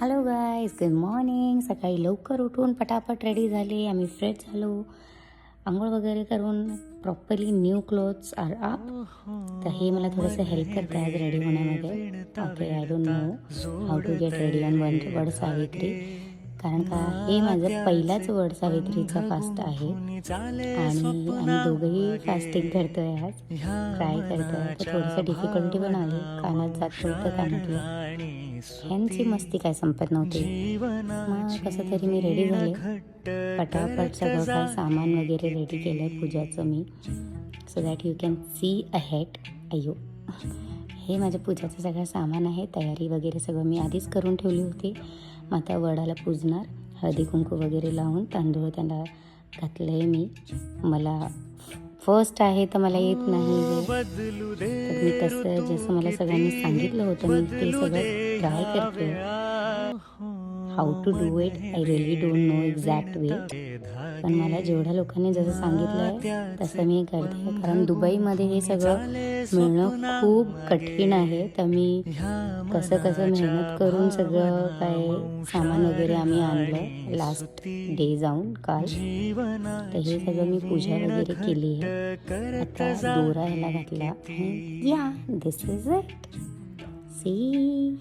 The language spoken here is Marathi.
Hello guys, good morning. सकाळी लवकर उठून पटापट रेडी झाले. आम्ही फ्रेश झालो, आंघोळ वगैरे करून properly new clothes are up. तर हे मला थोडंसं हेल्प करतं आज रेडी होण्यामध्ये. Okay, I don't know how to get ready on Vat Savitri, कारण का हे माझं पहिलाच वड सावित्रीचा फास्ट आहे आणि आम्ही दोघंही फास्टिंग करतो आहे. आज ट्राय करतो आहे, तर थोडंसं डिफिकल्टी पण आली. कानात जात नव्हतं कानातलं, ह्यांची मस्ती काय संपत नव्हती. मग कसं तरी मी रेडी झाले, पटापट सगळं काय सामान वगैरे रेडी केलं आहे पूजाचं मी, so that you can see ahead. अय्यो, हे माझ्या पूजाचं सगळं सामान आहे. तयारी वगैरे सगळं मी आधीच करून ठेवली होती. मग आता वडाला पूजणार, हळदी कुंकू वगैरे लावून तांदूळ त्याला घातलं आहे मी. मला फर्स्ट आहे तर मला येत नाही, तर मी तसं जसं मला सगळ्यांनी सांगितलं होतं मी ते सगळं ट्राय करते. How to do it I really don't know exact way, पण मला जेवढ्या लोकांनी जसं सांगितलं आहे तसं मी करते. कारण दुबईमध्ये हे सगळं मिळणं खूप कठीण आहे, तर मी कसं मेहनत करून सगळं काय सामान वगैरे आम्ही आणलं लास्ट डे जाऊन काल. तर हे सगळं मी पूजा वगैरे केली आहे. आता दोरा ह्याला घातला आणि या दिस इज इट. सी